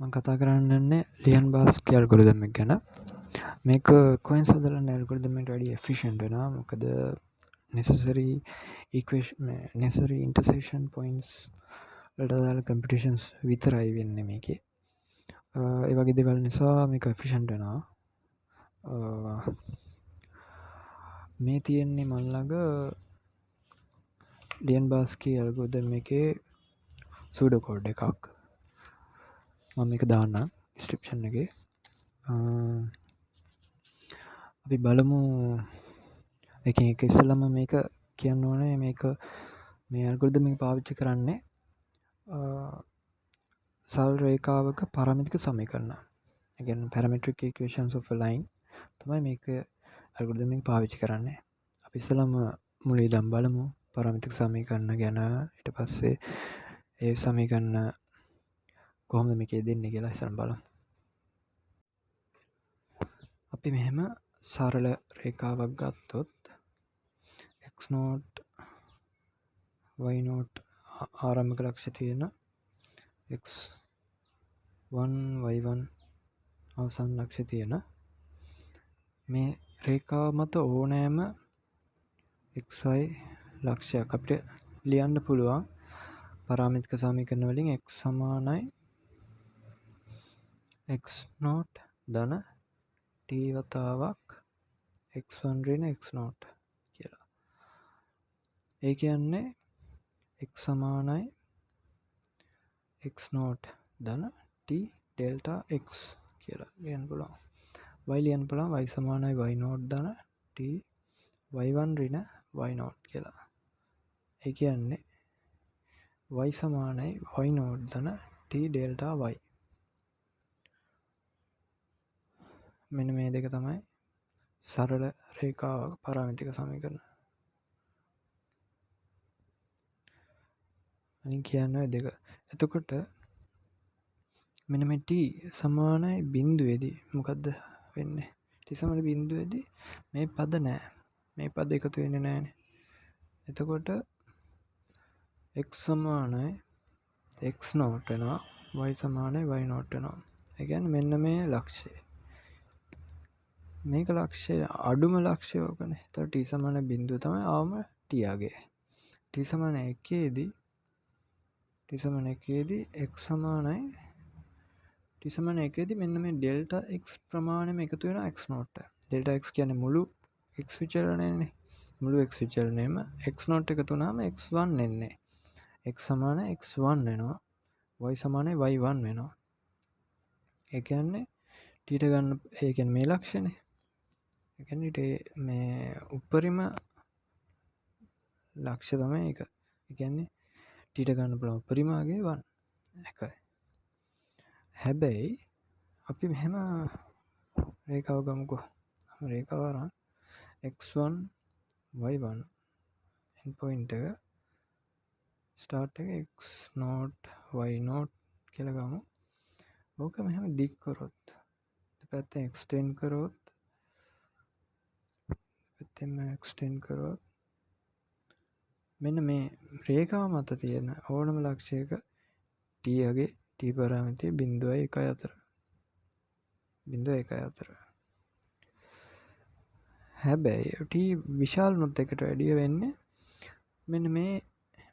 මම කතා කරන්න යන්නේ ලියන් බාස්කි ඇල්ගොරිතම් එක ගැන. මේක කොයින්ස් හදලා ඇල්ගොරිතම් එකට වැඩිය එෆිෂියන්ට් වෙනවා. මොකද necessary intersection points වලට දාලා computations විතරයි වෙන්නේ මේකේ. ඒ වගේ දේවල් නිසා මේක එෆිෂියන්ට් වෙනවා. මේ තියෙන්නේ මන් ළඟ ලියන් බාස්කි ඇල්ගොරිතම් එකේ සූඩෝ කෝඩ් එකක්. මම මේක දාන්නම් description එකේ. අපි බලමු එකින් එක. ඉස්සෙල්ලාම මේක කියන්න ඕනේ මේක මේ ඇල්ගොරිතම් එක පාවිච්චි කරන්නේ සරල රේඛාවක පාරමිතික සමීකරණ. ඒ කියන්නේ parametric equations of a line තමයි මේක ඇල්ගොරිතම් එක පාවිච්චි කරන්නේ. අපි ඉස්සෙල්ලාම මුලින් ඉඳන් බලමු පාරමිතික සමීකරණ ගැන. ඊට පස්සේ ඒ සමීකරණ කොහොමද මේකේ දෙන්නේ කියලා ඉස්සෙල්ලාම බලමු. අපි මෙහෙම සරල රේඛාවක් ගත්තොත් x0 y0 ආරම්භක ලක්ෂ්‍ය තියෙන x1 y1 අවසන් ලක්ෂ්‍ය තියෙන මේ රේඛාව මත ඕනෑම xy ලක්ෂයක් අපිට ලියන්න පුළුවන් පාරමිතික සමීකරණ වලින් x සමානයි x0 ධන t වතාවක් x1 ඍණ x0 කියලා. ඒ කියන්නේ x සමානයි x0 ධන t ඩෙල්ටා x කියලා ලියන්න පුළුවන්. y ලියන්න පුළුවන් y සමානයි y0 ධන t y1 ඍණ y0 කියලා. ඒ කියන්නේ y සමානයි y0 ධන t ඩෙල්ටා y. මෙන්න මේ දෙක තමයි සරල රේඛාවක පාරමිතික සමීකරණ. අනිත් කියන්නේ දෙක. එතකොට මෙන්න මේ t සමානයි බිඳුවේදී මොකද්ද වෙන්නේ? t සමාන බිඳුවේදී මේ පද නැහැ. මේ පද එකතු වෙන්නේ නැහැනේ. එතකොට x සමානයි x0 වෙනවා, y සමානයි y0 වෙනවා. ඒ කියන්නේ මෙන්න මේ ලක්ෂ්‍යය. මේක ලක්ෂ්‍යය අඩුම ලක්ෂ්‍යය ඕකනේ. එතකොට t සමාන බිඳුව තමයි ආවම t යගේ. t සමාන 1 දී x සමානයි t සමාන 1 දී මෙන්න මේ ඩෙල්ටා x ප්‍රමාණයම එකතු වෙනවා x0 ට. ඩෙල්ටා x කියන්නේ මුළු x විචලනයනේ. මුළු x විචලනයම x0 එකතු වුණාම x1 එන්නේ. x සමාන x1 වෙනවා, y සමාන y1 වෙනවා. ඒ කියන්නේ t ට ගන්න ඒ කියන්නේ මේ ලක්ෂණේ. ඒ කියන්නේ මේ උපරිම ලක්ෂ්‍ය තමයි ඒක. ඒ කියන්නේ t ට ගන්න පුළුවන් උපරිම අගේ 1 එකයි. හැබැයි අපි මෙහෙම රේඛාව ගමුකෝ. රේඛාව අරන් x1 y1 end point එක start එක x0 y0 කියලා ගමු. ඕක මෙහෙම දික් කරොත් දෙපැත්තෙන් extend කරොත් මෙන්න මේ රේඛාව මත තියෙන ඕනම ලක්ෂයක t යගේ t පාරමිතිය 0.1 අතර. 0.1 අතර. හැබැයි t විශාල වුණොත් එකට වැඩිය වෙන්නේ මෙන්න මේ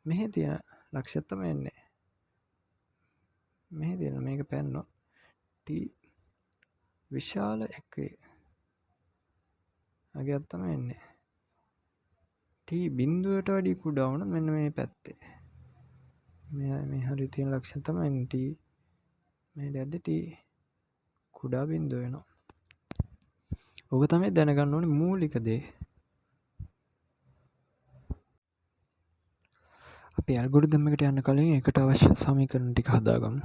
මෙහි තියෙන ලක්ෂ්‍ය තමයි එන්නේ. මෙහි තියෙන මේක පැන්නොත් t විශාල එකේ අගයක් තමයි එන්නේ. t බිඳුවට වැඩි කුඩා වුණ මෙන්න මේ පැත්තේ. මේ හරිය තියෙන ලක්ෂ්‍ය තමයි එන්නේ t මේ දැද්ද t කුඩා බිඳුව වෙනවා. ඕක තමයි දැනගන්න ඕනේ මූලික දේ. අපි ඇල්ගොරිතම් එකට යන්න කලින් ඒකට අවශ්‍ය සමීකරණ ටික හදාගමු.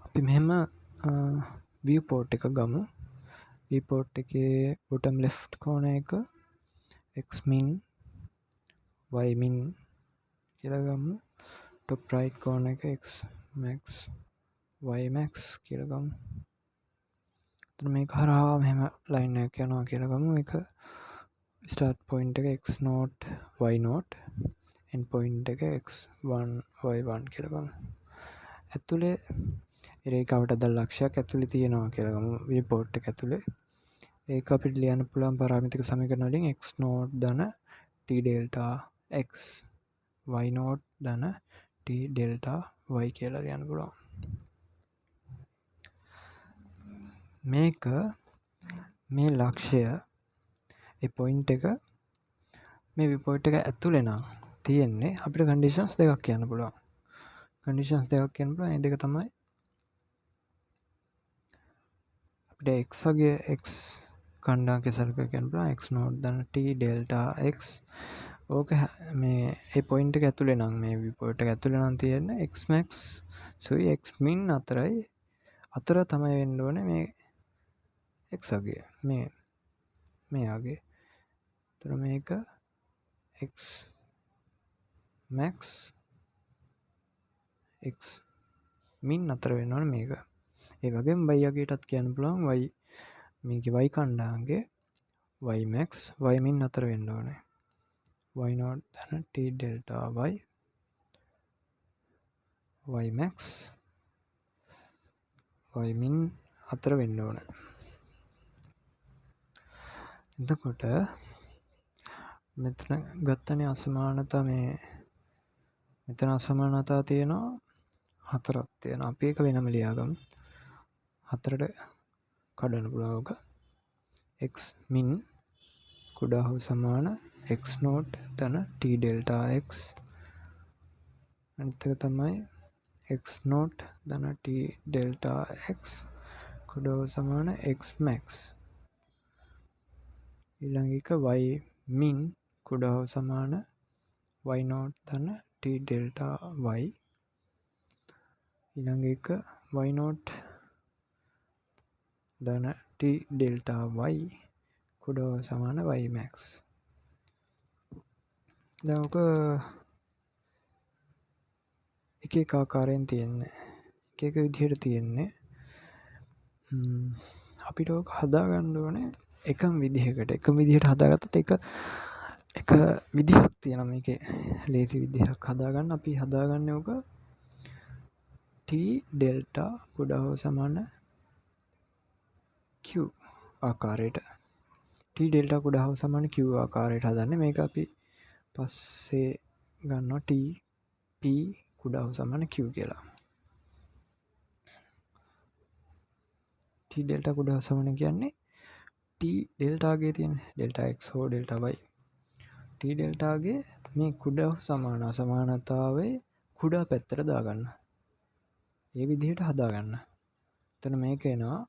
අපි මෙහෙම viewport එක ගමු. viewport එකේ bottom left corner එක xmin ymin කියලා ගමු. top right corner එක xmax ymax කියලා ගමු. එතන මේක හරහා මෙහෙම line එකක් යනවා කියලා ගමු. මේක start point එක x0 y0 end point එක x1 y1 කියලා ගමු. ඇතුලේ රේඛාවට අදාළ ලක්ෂයක් ඇතුලේ තියෙනවා කියලා ගමු වියපෝට් එක ඇතුලේ. ඒක අපිට ලියන්න පුළුවන් පාරාමිතික සමීකරණ වලින් x0 ධන t ඩෙල්ටා x y0 ධන t ඩෙල්ටා y කියලා ලියන්න පුළුවන්. මේක මේ ලක්ෂය ඒ පොයින්ට් එක මේ විපෝට් එක ඇතුලේ නම් තියෙන්නේ අපිට කන්ඩිෂන්ස් දෙකක් කියන්න පුළුවන්. කන්ඩිෂන්ස් දෙකක් කියන්න පුළුවන්. ඒ දෙක තමයි අපිට x වගේ x කණ්ඩායමක සලකලා කියන්න පුළුවන් x0 ධන t ඩෙල්ටා x. ඕක මේ ඒ පොයින්ට් එක ඇතුලේ නම් මේ විපෝට් එක ඇතුලේ නම් තියෙන්නේ x max සුයි x min අතර තමයි වෙන්න ඕනේ මේ x වගේ මේ වගේ. ඒතර මේක x max x min අතර වෙන්න ඕනේ මේක. ඒ වගේම y වගේටත් කියන්න පුළුවන් y මේකේ y කණ්ඩායමගේ y max y min අතර වෙන්න ඕනේ. y0 ධන t delta y max y min අතර වෙන්න ඕනේ. එතකොට මෙතන ගත්තනේ අසමානතා මෙතන අසමානතා තියෙනවා 4ක් තියෙනවා. අපි ඒක වෙනම ලියාගමු. 4ට කඩන්න පුළුවන් ඕක. x min කුඩා හෝ සමාන x0 ධන t ඩෙල්ටා x. අනිත් එක තමයි x0 ධන t ඩෙල්ටා x කුඩා හෝ සමාන x max. ඊළඟ එක y min කුඩා හෝ සමාන y0 ධන t ඩෙල්ටා y. ඊළඟ එක y0 ධන t ඩෙල්ටා y කුඩා හෝ සමාන y max. දැන් ඔක එක ආකාරයෙන් තියෙන්නේ. එක විදිහට තියෙන්නේ. අපිට ඔක හදාගන්න ඕනේ එකම විදිහකට. එකම විදිහට හදාගත්තත් එක විදිහක් තියෙනවා මේකේ. ලේසි විදිහක් හදාගන්න. අපි හදාගන්නේ ඔක t ඩෙල්ටා කුඩා හෝ සමාන q ආකාරයට. t ඩෙල්ටා කුඩා හෝ සමාන q ආකාරයට හදන්නේ. මේක අපි පස්සේ ගන්නවා t p කුඩා හෝ සමාන q කියලා. t ඩෙල්ටා කුඩා හෝ සමාන කියන්නේ t ඩෙල්ටාගේ තියෙන ඩෙල්ටා x හෝ ඩෙල්ටා y. t ඩෙල්ටාගේ මේ කුඩා හෝ සමාන අසමානතාවයේ කුඩා පැත්තට දාගන්න. ඒ විදිහට හදාගන්න. එතන මේක එනවා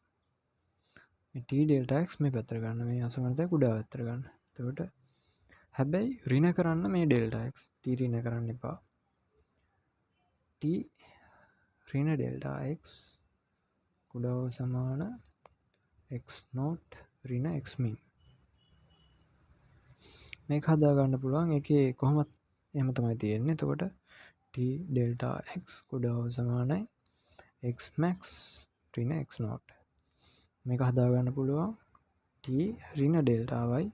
මේ t ඩෙල්ටා x මේ පැත්තට ගන්න. මේ අසමානතාවය කුඩා පැත්තට ගන්න. එතකොට හැබැයි ඍණ කරන්න මේ ඩෙල්ටා x. t ඍණ කරන්න එපා. t ඍණ ඩෙල්ටා x කුඩා හෝ සමාන x0 ඍණ x min. මේක හදාගන්න පුළුවන්. ඒකේ කොහොමත් එහෙම තමයි තියෙන්නේ. එතකොට t ඩෙල්ටා x කුඩා හෝ සමානයි x max ඍණ x0. මේක හදාගන්න පුළුවන් t ඍණ ඩෙල්ටා y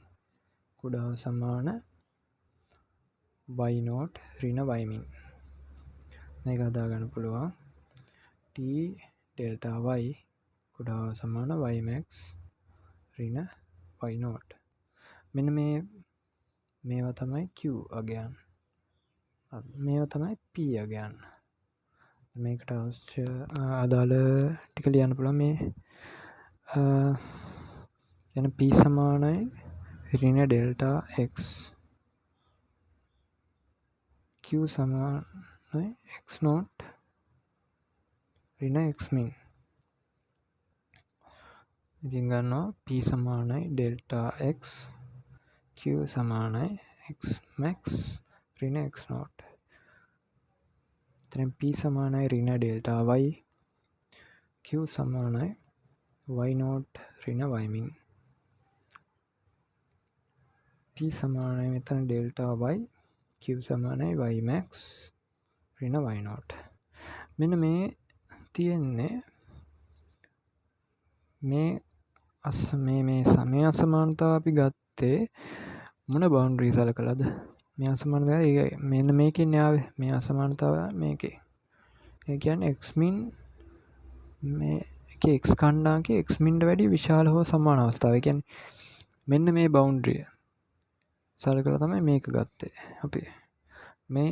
කුඩා හෝ සමාන y0 ඍණ y min. මේක හදාගන්න පුළුවන් t ඩෙල්ටා y කුඩා හෝ සමාන y max ඍණ y0. මෙන්න මේවා තමයි q අගයන්. මේවා තමයි p අගයන්. මේකට අවශ්‍ය අදාළ ටික ලියන්න පුළුවන්. මේ යන p සමානයි ඍණ ඩෙල්ටා x q සමානයි x0 ඍණ x min. ඉතින් ගන්නවා p සමානයි ඩෙල්ටා x q සමානයි x max ඍණ x0. එතන p සමානයි ඍණ ඩෙල්ටා y q සමානයි y0 ඍණ y min. p සමානයි මෙතන ඩෙල්ටා y q සමානයි y max ඍණ y0. මෙන්න මේ තියෙන්නේ මේ සමය අසමානතාව අපි ගත්තේ මොන බවුන්ඩරි සලකලාද? මේ අසමානතාවය මෙන්න මේකෙන් ආවේ. මේ අසමානතාවය මේකේ. ඒ කියන්නේ x min මේ එක්ස් කණ්ඩාංකයේ එක්ස් මින්ට වැඩි විශාල හෝ සමාන අවස්ථාව. ඒ කියන්නේ මෙන්න මේ බවුන්ඩරිය සලකලා තමයි මේක ගත්තේ. අපි මේ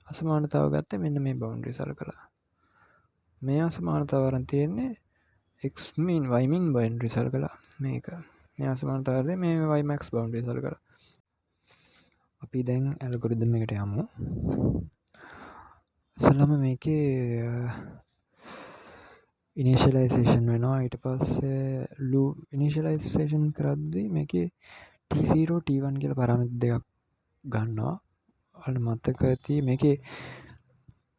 අසමානතාව ගත්තේ මෙන්න මේ බවුන්ඩරි සලකලා. මේ අසමානතාව අරන් තියෙන්නේ x min y min boundary සලකලා. මේක මේ අසමානතාවය මේ y max බවුන්ඩරි සලකලා. අපි දැන් ඇල්ගොරිතම් එකට යමු. ඉස්සෙල්ලාම මේකේ ඉනිෂියලයිසේෂන් වෙනවා. ඊට පස්සේ ලූප් ඉනිෂියලයිසේෂන් කරද්දී මේකේ t0 t1 කියලා පාරාමීටර් දෙකක් ගන්නවා. ඔයාලට මතක ඇති මේකේ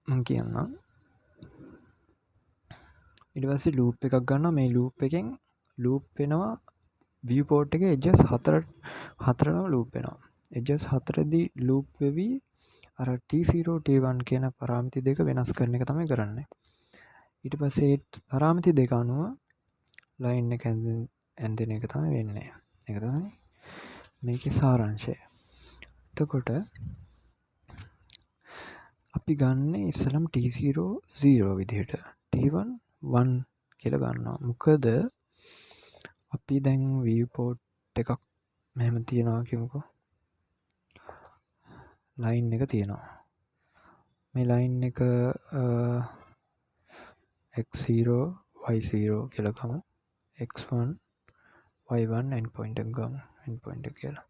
මම කියන්නම්. ඊට පස්සේ ලූප් එකක් ගන්නවා. මේ ලූප් එකෙන් ලූප් වෙනවා view port එකේ edges හතරම ලූප් වෙනවා. edges හතරේදී ලූප් වෙවි අර t0 t1 කියන පාරාමිති දෙක වෙනස් කරන එක තමයි කරන්නේ. ඊට පස්සේ පාරාමිති දෙක අනුව ලයින් එක ඇඳෙන එක තමයි වෙන්නේ. ඒක තමයි මේකේ සාරාංශය. එතකොට අපි ගන්න ඉස්සලම් t0 0 විදිහට t1 1 කියලා ගන්නවා. මොකද අපි දැන් viewport එකක් මෙහෙම තියනවා කියමුකෝ. ලයින් එක තියෙනවා. මේ ලයින් එක x0 y0 කියලා ගමු. x1 y1 end point එක ගමු. end point එක කියලා.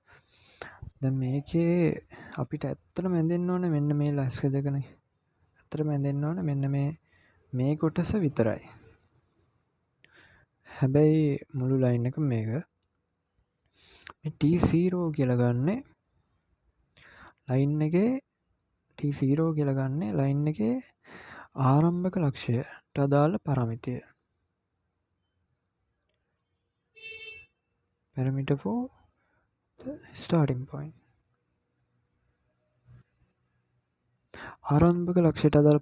දැන් මේකේ අපිට ඇත්තටම ඇඳෙන්න ඕනේ මෙන්න මේ ලයිස් දෙකනේ. ඇත්තටම ඇඳෙන්න ඕනේ මෙන්න මේ කොටස විතරයි. හැබැයි මුළු ලයින් එක මේක මේ t0 කියලා ගන්නෙ ලයින් එකේ t0 කියලා ගන්නෙ ලයින් එකේ ආරම්භක ලක්ෂයට අදාළ පාරමිතිය. parameter for the starting point. ආරම්භක ලක්ෂයට අදාළ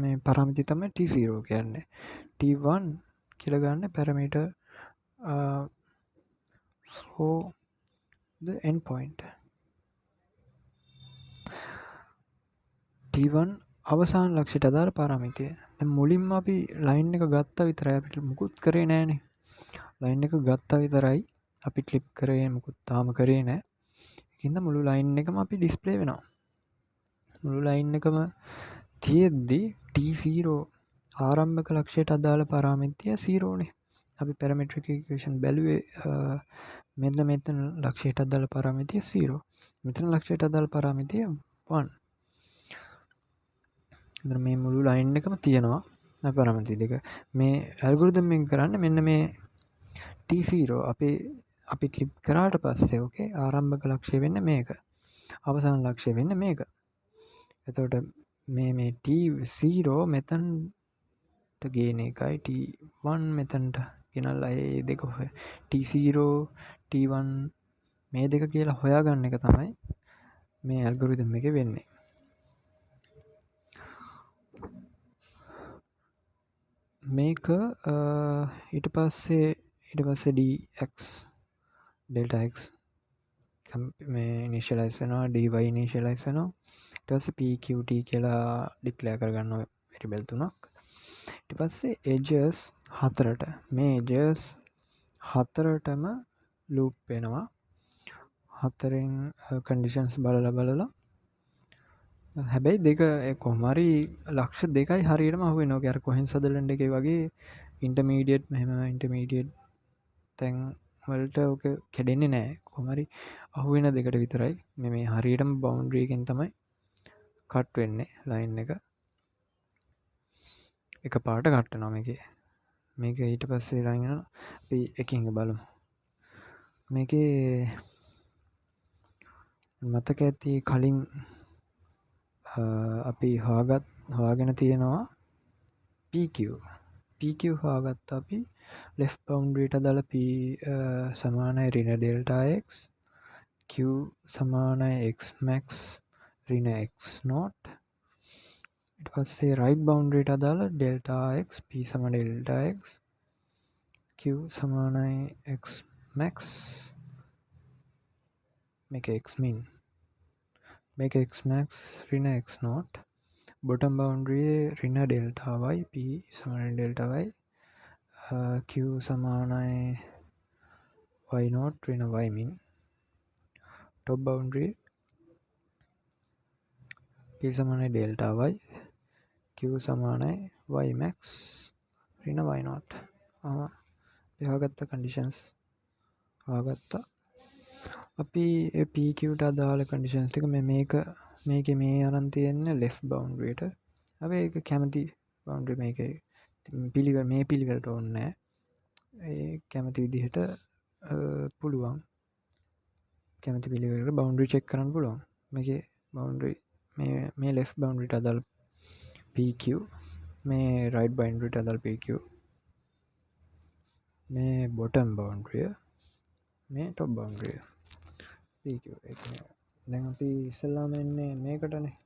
මේ පාරමිතිය තමයි t0 කියන්නේ. t1 කියලා ගන්න parameter for the end point. t1 අවසාන ලක්ෂයට අදාළ පාරමිතිය. දැන් මුලින්ම අපි ලයින් එක ගත්තා විතරයි අපිට මුකුත් කරේ නෑනේ. ලයින් එක ගත්තා විතරයි අපි ක්ලිප් කරේ මුකුත් තාම කරේ නෑ. ඒකින්ද මුළු ලයින් එකම අපි ඩිස්ප්ලේ වෙනවා. මුළු ලයින් එකම තියෙද්දි t0 ආරම්භක ලක්ෂයට අදාළ පාරමිතිය 0 නේ. අපි parametric equation බැලුවේ මෙතන ලක්ෂයට අදාළ පාරමිතිය 0. මෙතන ලක්ෂයට අදාළ පාරමිතිය 1. එතන මේ මුළු ලයින් එකම තියෙනවා පාරමිතිය දෙක. මේ ඇල්ගොරිතම් එක කරන්නේ මෙන්න මේ t0 අපි ක්ලිප් කරාට පස්සේ ඕකේ ආරම්භක ලක්ෂය වෙන්නේ මේක. අවසාන ලක්ෂය වෙන්නේ මේක. එතකොට මේ t0 මෙතනට ගේන එකයි t1 මෙතනට ගෙනල්ලා ඒ දෙක t0 t1 මේ දෙක කියලා හොයාගන්න එක තමයි මේ ඇල්ගොරිතම් එකේ වෙන්නේ. මේක ඊට පස්සේ dx delta x මේ ඉනිෂියලයිස් වෙනවා dy ඉනිෂියලයිස් වෙනවා. ඊට පස්සේ pqt කියලා ඩික්ලෙයාර් කරගන්නවා වෙරියබල් තුනක්. ඊට පස්සේ edges හතරට මේ edges හතරටම loop වෙනවා. හතරෙන් conditions බලලා හැබැයි දෙක කොහොම හරි ලක්ෂ දෙකයි හරියටම අහු වෙනවා. අර කොහෙන් සදර්ලන්ඩ් එකේ වගේ ඉන්ටර්මීඩියට් මෙහෙම ඉන්ටර්මීඩියට් තැන් වලට ඔක කැඩෙන්නේ නැහැ. කොහොම හරි අහු වෙන දෙකට විතරයි. මේ හරියටම බවුන්ඩරි එකෙන් තමයි කට් වෙන්නේ ලයින් එක. එක පාට කට් වෙනවා මේකේ. මේක ඊට පස්සේ ලයින් එක අපි එකින් බලමු. මේකේ මතක ඇති කලින් අපි හොයාගෙන තියෙනවා PQ හොයාගත්ත අපි left boundaryට අදාළ P සමානයි ඍණ delta x Q සමානයි x max ඍණ x naught. ඊට පස්සේ right boundaryට අදාළ delta x P සමාන delta x Q සමානයි x max මේක x min මේක x max ඍණ x naught බොටම් බවුන්ඩරි රින ඩෙල්ටාවයි p සමාන ඩෙල්ටාවයි q සමානයි y0 රින වයිමින් ටොප් බවුන්ඩරි p සමානයි ඩෙල්ටාවයි q සමානයි ymax රින y0 හගත්ත කන්ඩිෂන්ස් ආගත්තා අපි පකට අදාල කඩිෂන්ස් ටික මේක මේ අරන් තියෙන්න ලෙෆ් බවන්ඩට අප ඒක කැමති බවන්ඩ මේක පිළිව මේ පිළිවෙලට ඔන්න කැමති විදිහට පුළුවන් කැමති පිළිවෙලට බවන්ඩරි චෙක් කරන්න පුළුවන් මේක බවන්ඩරි මේ ලෙෆ් බවන්ඩට අදල් PQ මේ රයිඩ් බයින්ඩට අදල් PQ මේ බොටම් බවන්ඩ්‍රිය මේ ටොප් බවන්ඩ්‍රිය දැන් අපි ඉස්සල්ලාම එන්නේ මේකටනේ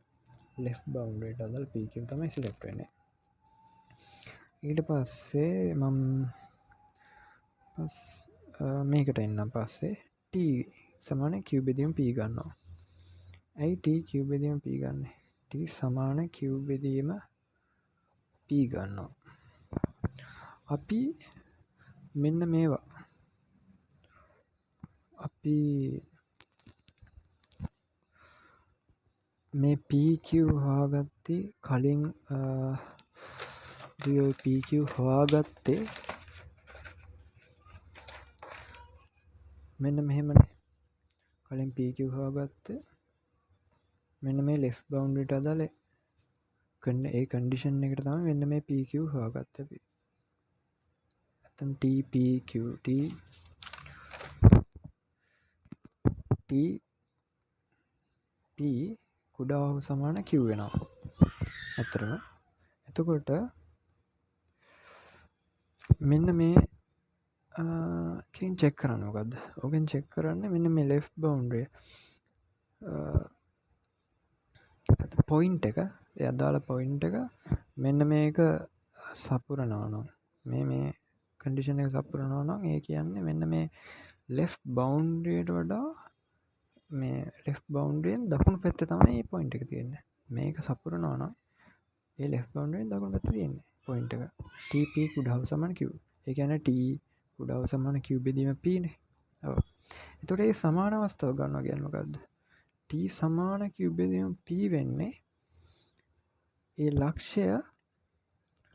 ලෙෆ් බවන්ඩට අදල් PQ තමයි සිලෙක්ට් වෙන්නේ ඊට පස්සේ මම මේකට එන්න පස්සේ T සමාන කිව්බෙදීම P ගන්නවා ඇයි T කිව්බෙදීම P ගන්න T සමාන කිව්බෙදීම P ගන්නවා අපි මෙන්න මේවා අපි මේ PQ හොයාගත්තේ කලින් PQ හොයාගත්තේ මෙන්න මෙහෙමනේ කලින් PQ හොයාගත්තේ මෙන්න මේ ලෙෆ්ට් බවුන්ඩරිට අදාළ ඒ කන්ඩිෂන් එකට තමයි මෙන්න මේ PQ හොයාගත්තේ අපි නැත්නම් TPQ T P කුඩා හෝ සමාන Q වෙනවා අතරම එතකොට මෙන්න මේ කෙන් චෙක් කරන්න මොකක්ද ඕකෙන් චෙක් කරන්න මෙන්න මේ ලෙෆ්ට් බවුන්ඩරි පොයින්ට් එක අදාළ පොයින්ට් එක මෙන්න මේක සපුරනවා නම් මේ කන්ඩිෂන් එක සපුරනවා නම් ඒ කියන්නේ මෙන්න මේ ලෙෆ්ට් බවුන්ඩරියට වඩා මේ ලෙෆ්ට් බවුන්ඩරියෙන් දකුණු පැත්තේ තමයි මේ පොයින්ට් එක තියෙන්නේ මේක සපුරනවා නම් ඒ ලෙෆ්ට් බවුන්ඩරියෙන් දකුණු පැත්තේ තියෙන්නේ පොයින්ට් එක TP කුඩාව සමාන Q ඒ කියන්නේ T කුඩාව සමාන Q බෙදීම P නේ ඔව් එතකොට මේ සමාන අවස්ථාව ගන්නවා කියන්නේ මොකද්ද T සමාන Q බෙදීම P වෙන්නේ ඒ ලක්ෂය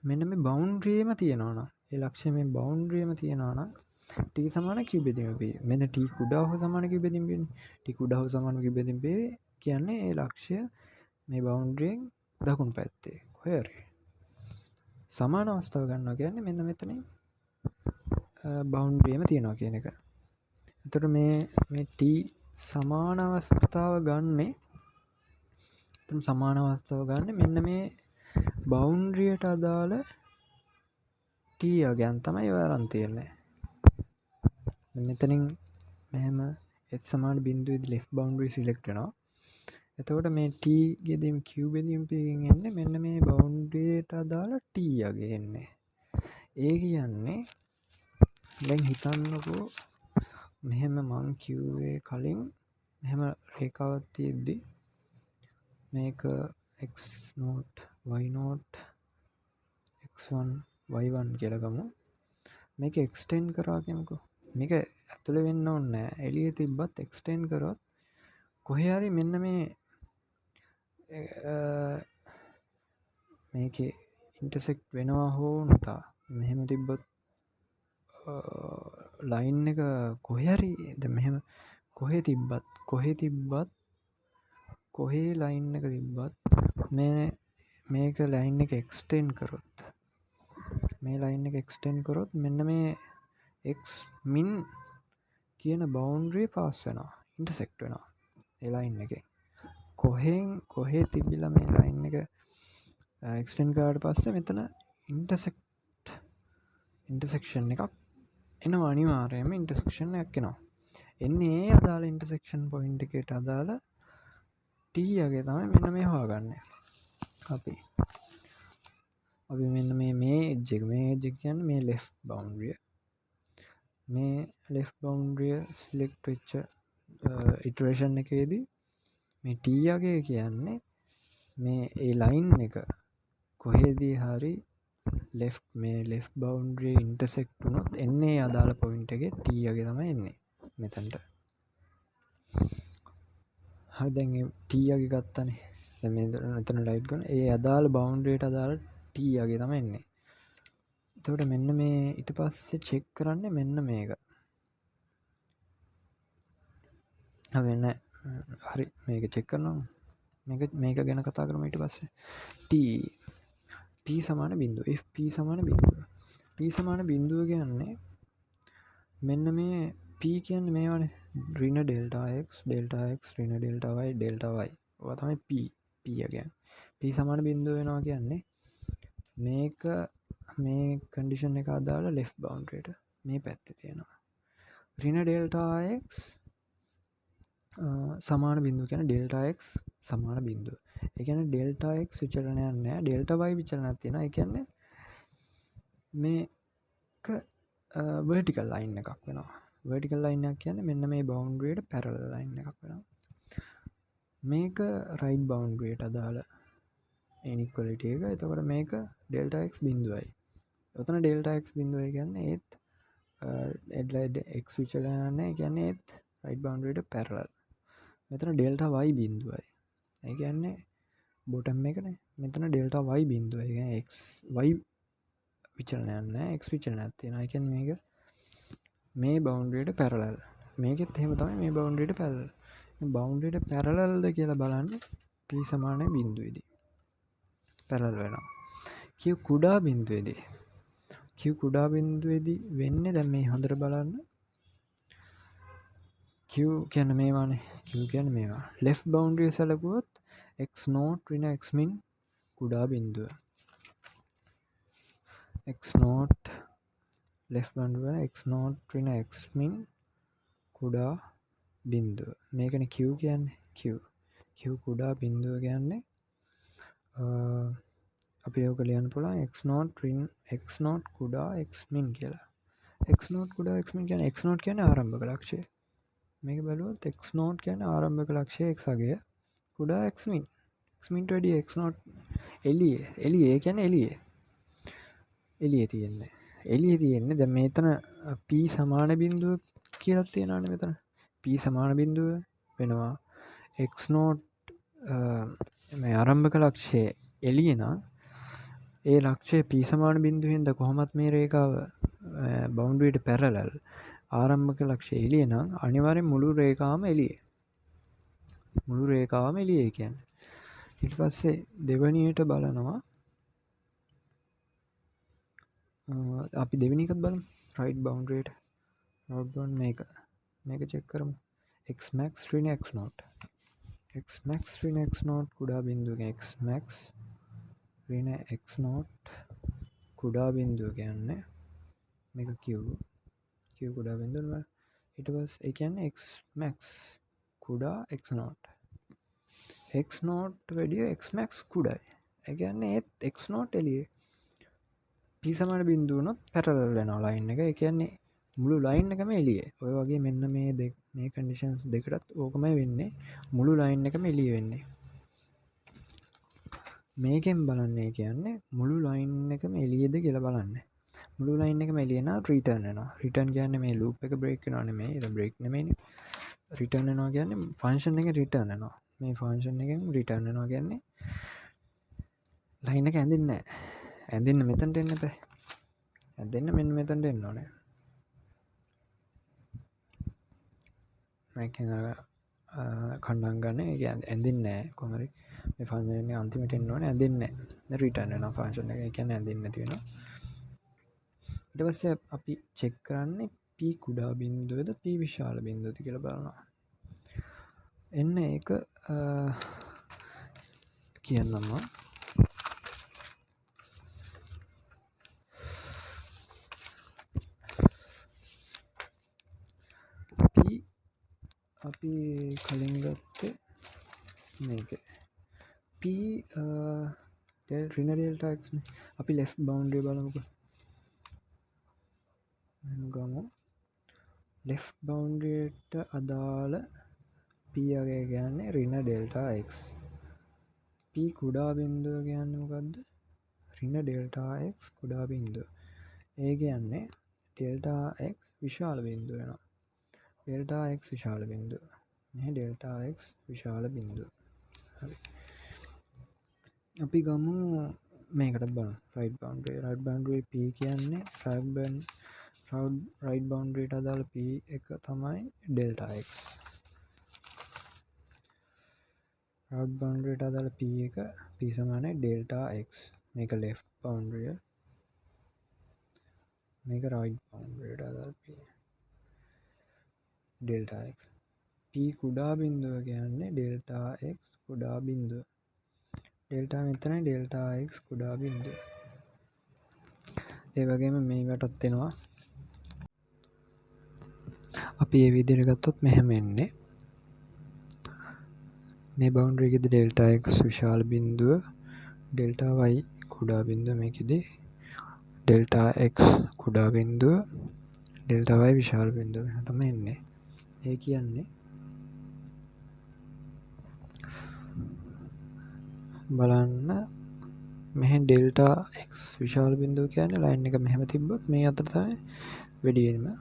මෙන්න මේ බවුන්ඩරියේම තියෙනවා නම් ඒ ලක්ෂය මේ බවුන්ඩරියේම තියෙනවා නම් T සමාන Q බෙදීම P මෙන්න T කුඩා හෝ සමාන Q බෙදීම P T කුඩා හෝ සමාන Q බෙදීම P කියන්නේ ඒ ලක්ෂය මේ බවුන්ඩරියෙන් දකුණු පැත්තේ කොහේ හරි සමාන අවස්ථාව ගන්නවා කියන්නේ මෙන්න මෙතනින් බවුන්ඩරියේම තියෙනවා කියන එක. එතකොට මේ T සමාන අවස්ථාව ගන්නෙ මෙන්න මේ බවුන්ඩරියට අදාළ T අගයන් තමයි ඔය අරන් තියෙන්නේ. මෙතනින් මෙහෙම h සමාන බිඳුවේදී left boundary select වෙනවා. එතකොට මේ T ගෙදීම් Q බෙදීම් P ගෙන් එන්නේ මෙන්න මේ බවුන්ඩරියට අදාළ T අගය එන්නේ. ඒ කියන්නේ දැන් හිතන්නකෝ මෙහෙම මං කිව්වේ කලින් මෙහෙම රේඛාවක් තියෙද්දි මේක x0 y0 x1 y1 කියලා ගමු. මේක එක්ස්ටෙන්ඩ් කරා කියමුකෝ. මේක ඇතුලේ වෙන්න ඕනේ නැහැ. එළියේ තිබ්බත් එක්ස්ටෙන්ඩ් කරොත් කොහේ හරි මෙන්න මේ මේකේ ඉන්ටර්සෙක්ට් වෙනවා හෝ නැතා. මෙහෙම තිබ්බොත් ලයින් එක කොහේ හරි දැන් මෙහෙම කොහේ ලයින් එක තිබ්බත් මේක ලයින් එක එක්ස්ටෙන්ඩ් කරොත් මේ ලයින් එක එක්ස්ටෙන්ඩ් කරොත් මෙන්න මේ x min කියන බවුන්ඩරිය පාස් වෙනවා ඉන්ටර්සෙක්ට් වෙනවා ඒ ලයින් එකේ කොහේ තිබිලා මේ ලයින් එක එක්ස්ටෙන්ඩ් කරාට පස්සේ මෙතන ඉන්ටර්සෙක්ෂන් එකක් එනවා අනිවාර්යයෙන්ම ඉන්ටර්සෙක්ෂන් එකක් එනවා එන්නේ ඒ අදාළ ඉන්ටර්සෙක්ෂන් පොයින්ට් එකට අදාළ T අගේ තමයි මෙන්න මේ හොයාගන්නේ අපි මෙන්න මේ එජ් එක කියන්නේ මේ left boundary මේ left boundary select වෙච්ච iteration එකේදී මේ T අගේ කියන්නේ මේ ඒ ලයින් එක කොහේදී හරි left boundary intersect වුණොත් එන්නේ අදාළ පොයින්ට් එකේ t වගේ තමයි එන්නේ මෙතනට. හරි දැන් මේ t වගේ ගත්තනේ. දැන් මෙතන ලයිට් ගන්න ඒ අදාළ boundary එකට අදාළ t වගේ තමයි එන්නේ. එතකොට මෙන්න මේ ඊට පස්සේ චෙක් කරන්නේ මෙන්න මේක. හරි මේක චෙක් කරනවා. මේක ගැන කතා කරමු ඊට පස්සේ. t p සමාන බිඳුව. if p සමාන බිඳුව. p සමාන බිඳුව කියන්නේ මෙන්න මේ p කියන්නේ මේවනේ ඍණ ඩෙල්ටා x ඍණ ඩෙල්ටා y ඩෙල්ටා y. ඔවා තමයි p කියන්නේ. p සමාන බිඳුව වෙනවා කියන්නේ මේක මේ කන්ඩිෂන් එක අදාළ left boundary එකට මේ පැත්තේ තියෙනවා. ඍණ ඩෙල්ටා x සමාන බිඳුව කියන්නේ ඩෙල්ටා x සමාන බිඳුව. ඒ කියන්නේ ඩෙල්ටා x විචලනයක් නැහැ. ඩෙල්ටා y විචලනයක් තියෙනවා. ඒ කියන්නේ මේක vertical line එකක් වෙනවා. vertical line එකක් කියන්නේ මෙන්න මේ boundary එකට parallel line එකක් වෙනවා. මේක right boundary එකට අදාළ inequality එක. එතකොට මේක ඩෙල්ටා x බිඳුවයි. ඔතන ඩෙල්ටා x බිඳුවයි කියන්නේ ඒත් x විචලනයක් නැහැ. ඒ කියන්නේ ඒත් right boundary එකට parallel. මෙතන ඩෙල්ටා y බිඳුවයි. ඒ කියන්නේ බොටම් එකනේ. මෙතන ඩෙල්ටා y බිඳුවයි. ඒ කියන්නේ x y විචලනයක් නැහැ. x විචලනයක් තියෙනවා. ඒ කියන්නේ මේක මේ boundary එකට parallel. මේකෙත් එහෙම තමයි මේ boundary එකට parallel. boundary එකට parallel ද කියලා බලන්න p සමාන බිඳුවේදී parallel වෙනවා. q කුඩා බිඳුවේදී වෙන්නේ දැන් මේ හොඳට බලන්න. q කියන්නේ මේවානේ. q කියන්නේ මේවා. left boundary සැලකුවොත් x0 ඍණ x min කුඩා බිඳුව. x0 left boundary වල x0 ඍණ x min කුඩා බිඳුව. මේකනේ q කියන්නේ. q කුඩා බිඳුව කියන්නේ අපි ඒක ලියන්න පුළුවන් x0 ඍණ x0 කුඩා x min කියලා. x0 කුඩා x min කියන්නේ x0 කියන්නේ ආරම්භක ලක්ෂය. මේක බලුවොත් x0 කියන්නේ ආරම්භක ලක්ෂය x අගය කුඩා x min. x min ට වැඩිය x0 එළියේ කියන්නේ එළියේ තියෙන්නේ. දැන් මෙතන p සමාන බිඳුව කියලා තියෙනවානේ මෙතන. p සමාන බිඳුව වෙනවා x0 මේ ආරම්භක ලක්ෂය එළියේ නම් ඒ ලක්ෂය p සමාන බිඳුවෙන්ද කොහොමත් මේ රේඛාව boundary එකට parallel ආරම්භක ලක්ෂය එළියේ නම් අනිවාර්යෙන් මුළු රේඛාවම එළියේ කියන්නේ. ඊට පස්සේ දෙවෙනියට බලනවා අපි දෙවෙනි එකත් බලමු right boundary එකට. මේක චෙක් කරමු. x max ඍණ x0 කුඩා බිඳුව කියන්නේ x max ඍණ x0 කුඩා බිඳුව කියන්නේ මේක q කුඩා බිඳුව වල ඊට පස්සේ ඒ කියන්නේ x max කුඩා x0 වැඩිය x max කුඩායි. ඒ කියන්නේ ඒත් x0 එළියේ p සමාන බිඳුව උනොත් parallel වෙනවා line එක. ඒ කියන්නේ මුළු line එකම එළියේ. ඔය වගේ මෙන්න මේ conditions දෙකටත් ඕකමයි වෙන්නේ. මුළු line එකම එළියේ වෙන්නේ. මේකෙන් බලන්නේ කියන්නේ මුළු line එකම එළියේද කියලා බලන්නේ. මුළු line එකම එළියේ නම් return වෙනවා. return කියන්නේ මේ loop එක break වෙනවා නෙමෙයි. ඒක break නෙමෙයිනේ. return වෙනවා කියන්නේ function එකෙන් return වෙනවා. මේ function එකෙන් return වෙනවා කියන්නේ line එක ඇඳෙන්නේ නැහැ. ඇඳෙන්න මෙතනට එන්න බෑ. ඇඳෙන්න මෙන්න මෙතනට එන්න ඕනේ. මේකෙන් කණ්ඩම් ගන්න ඒක ඇඳෙන්නේ නැහැ කොහොම හරි මේ ෆන්ක්ෂන් එක අන්තිමට එන්න ඕනේ ඇඳෙන්නේ නැහැ රිටර්න් වෙනවා ෆන්ක්ෂන් එක. ඒ කියන්නේ ඇඳෙන්නේ නැති වෙනවා. ඊට පස්සේ අපි චෙක් කරන්නේ p කුඩා බිඳුවද p විශාල බිඳුවද කියලා බලනවා. එන්න ඒක කියන්නම අපි කලින් ගත්තේ මේක p ඍණ ඩෙල්ටා x නේ. අපි left boundary බලමුකෝ. ගමු left boundary එකට අදාළ p අගය කියන්නේ ඍණ ඩෙල්ටා x. p කුඩා බිඳුව කියන්නේ මොකද්ද? ඍණ ඩෙල්ටා x කුඩා බිඳුව. ඒ කියන්නේ ඩෙල්ටා x විශාල බිඳුව වෙනවා. ඩෙල්ටා x විශාල බිඳුව. මේ ඩෙල්ටා x විශාල බිඳුව. හරි. අපි ගමු මේකට බලමු. right boundary. right boundary p කියන්නේ right boundary ට අදාළ p එක තමයි ඩෙල්ටා x. right boundary ට අදාළ p එක p සමානයි ඩෙල්ටා x. මේක left boundary. මේක right boundary ට අදාළ p ඩෙල්ටා x. p කුඩා බිඳුව කියන්නේ ඩෙල්ටා x කුඩා බිඳුව. ඩෙල්ටා මෙතනයි ඩෙල්ටා x කුඩා බිඳුව. ඒ වගේම මේකටත් එනවා. අපි මේ විදිහට ගත්තොත් මෙහෙම එන්නේ. මේ බවුන්ඩරි එකේදී ඩෙල්ටා x විශාල බිඳුව, ඩෙල්ටා y කුඩා බිඳුව, මේකෙදී ඩෙල්ටා x කුඩා බිඳුව, ඩෙල්ටා y විශාල බිඳුව තමයි එන්නේ. ඒ කියන්නේ බලන්න මෙහි ඩෙල්ටා x විශාල බිඳුව කියන්නේ ලයින් එක මෙහෙම තිබ්බොත් මේ අතර තමයි වැඩි වෙන්නේ.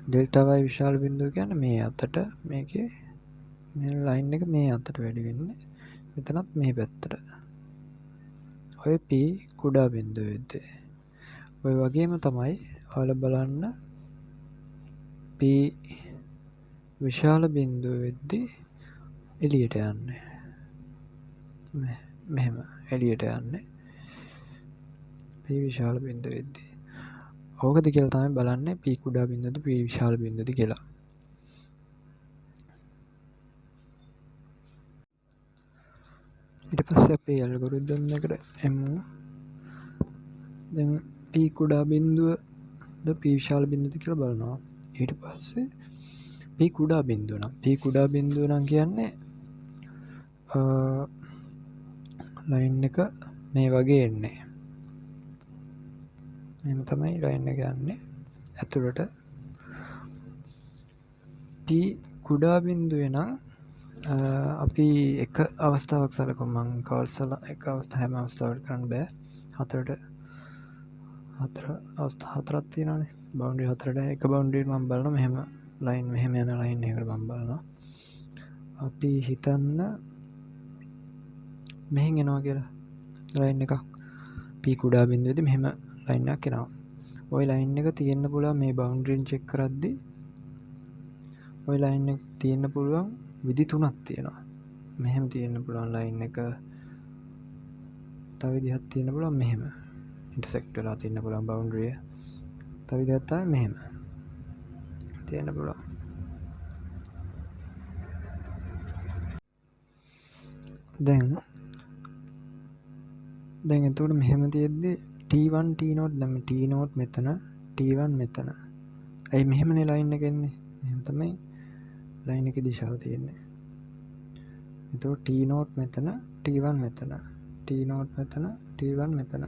ඩෙල්ටා y විශාල බිඳුව කියන්නේ මේ අතට, මේකේ මේ ලයින් එක මේ අතට වැඩි වෙන්නේ. මෙතනත් මේ පැත්තට. ඔය p කුඩා බිඳුව වෙද්දී. ඔය වගේම තමයි ඔයාලා බලන්න p විශාල බිඳුව වෙද්දී එළියට යන්නේ. මෙහෙම එළියට යන්නේ. p විශාල බිඳුව වෙද්දී. ඕකද කියලා තමයි බලන්නේ p කුඩා බිඳුවද p විශාල බිඳුවද කියලා. ඊට පස්සේ අපි ඇල්ගොරිතම් එකට එමු. දැන් p කුඩා බිඳුවද p විශාල බිඳුවද කියලා බලනවා. ඊට පස්සේ p කුඩා බිඳුව නම් කියන්නේ ලයින් එක මේ වගේ එන්නේ. මෙහෙම තමයි ලයින් එක යන්නේ ඇතුළට. p කුඩා බිඳුවේ නම් අපි එක අවස්ථාවක් සලකමු. මම කවල්සලා එක අවස්ථාවක් හැම අවස්ථාවකට කරන්න බෑ. හතර අවස්ථා හතරක් තියෙනවානේ. බවුන්ඩරි හතරට එක බවුන්ඩරි මම බලනවා මෙහෙම ලයින් මෙහෙම යන ලයින් එකකට මම බලනවා. අපි හිතන්න මෙහෙන් එනවා කියලා ලයින් එකක්. p කුඩා බිඳුවේදී මෙහෙම ලයින් එකක් එනවා. ওই ලයින් එක තියෙන්න පුළුවන් මේ බවුන්ඩරින් චෙක් කරද්දී ওই ලයින් එක තියෙන්න පුළුවන් විදි තුනක් තියෙනවා. මෙහෙම තියෙන්න පුළුවන් ලයින් එක. තව විදිහක් තියෙන්න පුළුවන් මෙහෙම. ඉන්ටර්සෙක්ට් වෙලා තියෙන්න පුළුවන් බවුන්ඩරි එක. තව විදිහක් තමයි මෙහෙම. තියෙන්න පුළුවන්. දැන් එතකොට මෙහෙම තියෙද්දි T1 T0 දැන් T0 මෙතන T1 මෙතන. ඇයි මෙහෙමනේ ලයින් එක එන්නේ? මෙහෙම තමයි ලයින් එකේ දිශාව තියෙන්නේ. එතකොට T0 මෙතන T1 මෙතන. T0 මෙතන T1 මෙතන.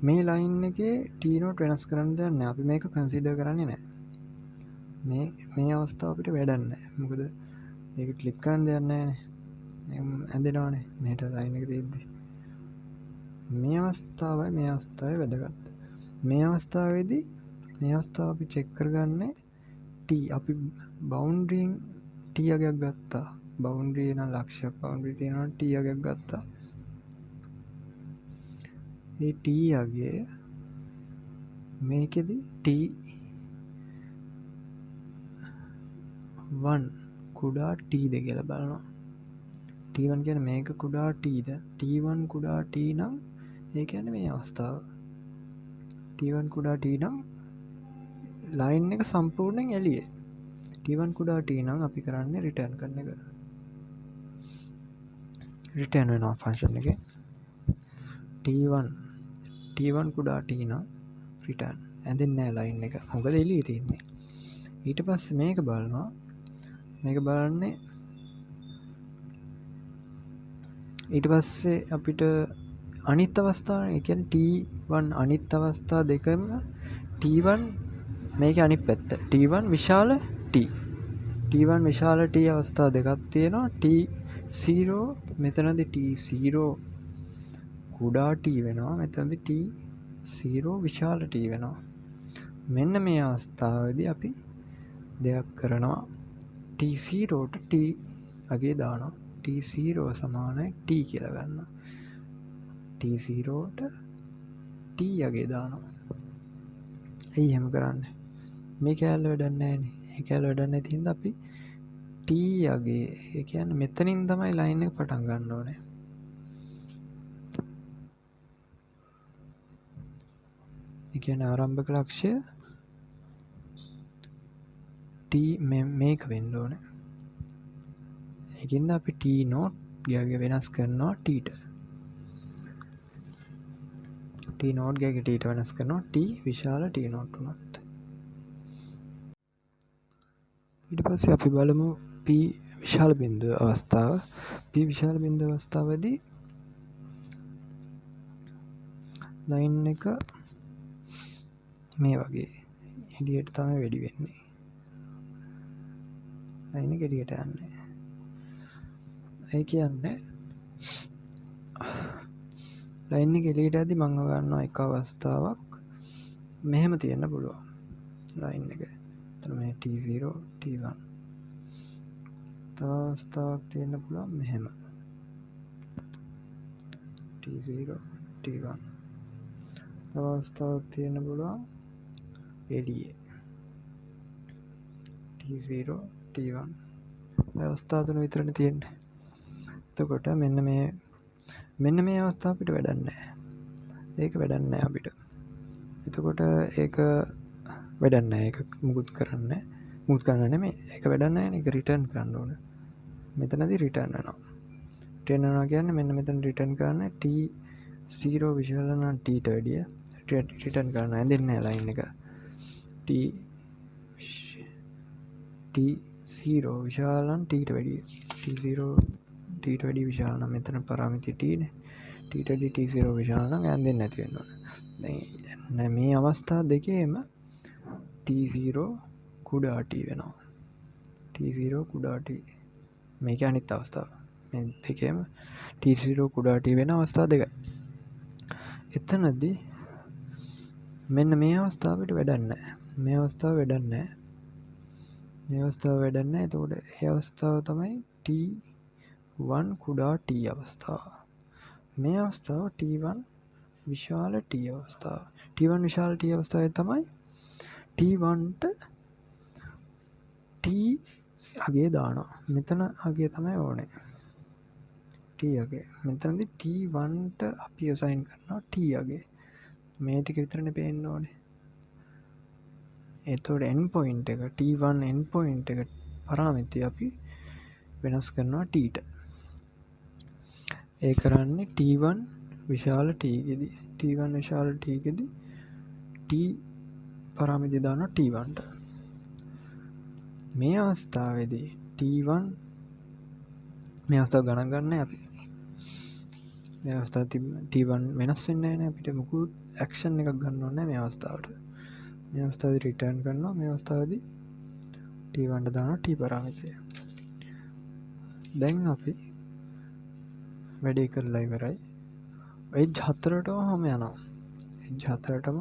මේ ලයින් එකේ T0 වෙනස් කරන්න දෙයක් නැහැ. අපි මේක කන්සිඩර් කරන්නේ නැහැ. මේ අවස්ථාව අපිට වැඩක් නැහැ. මොකද මේක ක්ලික් කරන්න දෙයක් නැහැනේ. ඇඳෙනවානේ මෙහෙට ලයින් එක තියෙද්දි. මේ අවස්ථාවයි වැදගත්. මේ අවස්ථාවේදී මේ අවස්ථාව අපි චෙක් කරගන්නේ t. අපි බවුන්ඩරියෙන් t අගයක් ගත්තා. බවුන්ඩරි නම් ලක්ෂයක් බවුන්ඩරි තියෙනවා t අගයක් ගත්තා. ඒ t අගය මේකෙදි t1 කුඩා tද කියලා බලනවා. t1 කියන්නේ මේක කුඩා tද. t1 කුඩා t නම් ඒ කියන්නේ මේ අවස්ථාව. t1 කුඩා t නම් ලයින් එක සම්පූර්ණයෙන් එළියේ. t1 කුඩා t නම් අපි කරන්නේ රිටර්න් කරන එක. රිටර්න් වෙනවා ෆන්ක්ෂන් එකේ. t1 කුඩා t නම් රිටර්න්. ඇඳෙන්නේ නැහැ ලයින් එක. මොකද එළියේ තියෙන්නේ. ඊට පස්සේ මේක බලනවා. මේක බලන්නේ ඊට පස්සේ අපිට අනිත් අවස්ථාව ඒ කියන්නේ T1 අනිත් අවස්ථා දෙකම T1 මේකේ අනිත් පැත්ත T1 විශාල T. T1 විශාල T අවස්ථා දෙකක් තියෙනවා. 0 මෙතනදී T0 කුඩා t වෙනවා. මෙතනදී T0 විශාල t වෙනවා. මෙන්න මේ අවස්ථාවේදී අපි දෙයක් කරනවා. T0ට t අගේ දානවා. T0 සමානයි t කියලා ගන්නවා. T0ට t අගේ දානවා. ඇයි එහෙම කරන්නේ? මේ කැලේ වැඩක් නැහැ නේ. මේ කැලේ වැඩක් නැති හින්දා අපි t අගේ ඒ කියන්නේ මෙතනින් තමයි ලයින් එක පටන් ගන්න ඕනේ. ඒ කියන්නේ ආරම්භක ලක්ෂ්‍ය t මේක වෙන්න ඕනේ. ඒකින්ද අපි t නෝට් ගියගේ වෙනස් කරනවා t ට. t නෝට් ගියගේ t ට වෙනස් කරනවා t විශාල t නෝට් උනත්. ඊට පස්සේ අපි බලමු p විශාල බිඳුව අවස්ථාව. p විශාල බිඳුව අවස්ථාවේදී ලයින් එක මේ වගේ එළියට තමයි වැඩි වෙන්නේ. ලයින් එක එළියට යන්නේ. ඒ කියන්නේ ලයින් එක එළියට යද්දි මම ගන්නවා එක අවස්ථාවක් මෙහෙම තියෙන්න පුළුවන්. ලයින් එක. එතන මේ T0 T1. තව අවස්ථාවක් තියෙන්න පුළුවන් මෙහෙම. T0 T1. තව අවස්ථාවක් තියෙන්න පුළුවන් එළියේ. T0 T1. මේ අවස්ථා තුන විතරනේ තියෙන්නේ. එතකොට මෙන්න මේ අවස්ථාව අපිට වැඩක් නැහැ. ඒක වැඩක් නැහැ අපිට. එතකොට ඒක වැඩක් නැහැ. ඒක මුකුත් කරන්න නෙමෙයි. ඒක වැඩක් නැහැ නේ. ඒක රිටර්න් කරන්න ඕන. මෙතනදී රිටර්න් වෙනවා. රිටර්න් වෙනවා කියන්නේ මෙන්න මෙතන රිටර්න් කරන්න T0 විශාල නම් t ට වැඩිය රිටර්න් කරන්න ඇඳෙන්නේ නැහැ ලයින් එක. T0 විශාල නම් t ට වැඩිය. T0 t ට වැඩිය විශාල නම් මෙතන පරාමිතිය t නේ. t ට වැඩිය T0 විශාල නම් ඇඳෙන්නේ නැති වෙන්න ඕන. දැන් මේ අවස්ථා දෙකේම T0 කුඩා t වෙනවා. T0 කුඩා t. මේක අනිත් අවස්ථාව. මේ දෙකේම T0 කුඩා t වෙන අවස්ථා දෙකයි. එතනදී මෙන්න මේ අවස්ථාව අපිට වැඩක් නැහැ. මේ අවස්ථාව වැඩක් නැහැ. එතකොට ඒ අවස්ථාව තමයි T1 කුඩා t අවස්ථාව. මේ අවස්ථාව T1 විශාල t අවස්ථාව. T1 විශාල t අවස්ථාවේ තමයි T1ට t අගේ දානවා. මෙතන අගේ තමයි ඕනේ. t අගේ. මෙතනදී T1ට අපි assign කරනවා t අගේ. මේ ටික විතරනේ පේන්න ඕනේ. එතකොට end point එක T1 end point එක පරාමිතිය අපි වෙනස් කරනවා t ට. ඒ කරන්නේ T1 විශාල t ගෙදී. T1 විශාල t ගෙදී t පරාමිතිය දානවා T1ට. මේ අවස්ථාවේදී T1 මේ අවස්ථාව ගණන් ගන්නෑ අපි. මේ අවස්ථාව T1 වෙනස් වෙන්නේ නැහැ නේ. අපිට මොකුත් ඇක්ෂන් එකක් ගන්න ඕනේ නැහැ මේ අවස්ථාවට. මේ අවස්ථාවේදී රිටර්න් කරනවා. මේ අවස්ථාවේදී T1ට දානවා t පරාමිතිය. දැන් අපි වැඩේ කරලා ඉවරයි. එජ් 4ටම ඔහම යනවා. එජ් 4ටම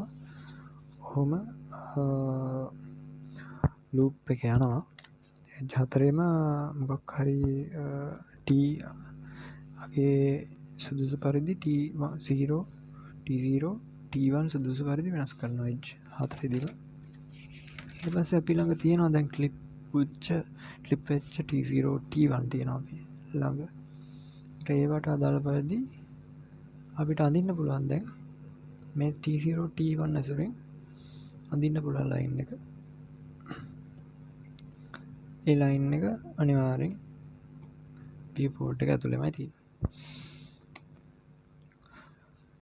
ඔහම ලූප් එක යනවා. එජ් 4ෙම මොකක් හරි t අගේ සුදුසු පරිදි T0 T1 සුදුසු පරිදි වෙනස් කරනවා එජ් 4 දීලා. ඊට පස්සේ අපි ළඟ තියෙනවා දැන් ක්ලිප් වෙච්ච T0 T1 තියෙනවා අපි ළඟ. ඒවට අදාළ පරිදි අපිට අඳින්න පුළුවන් දැන් මේ T0 T1 ඇසුරෙන් අඳින්න පුළුවන් ලයින් එක. ඒ ලයින් එක අනිවාර්යෙන් viewport එක ඇතුළෙමයි තියෙන්නේ.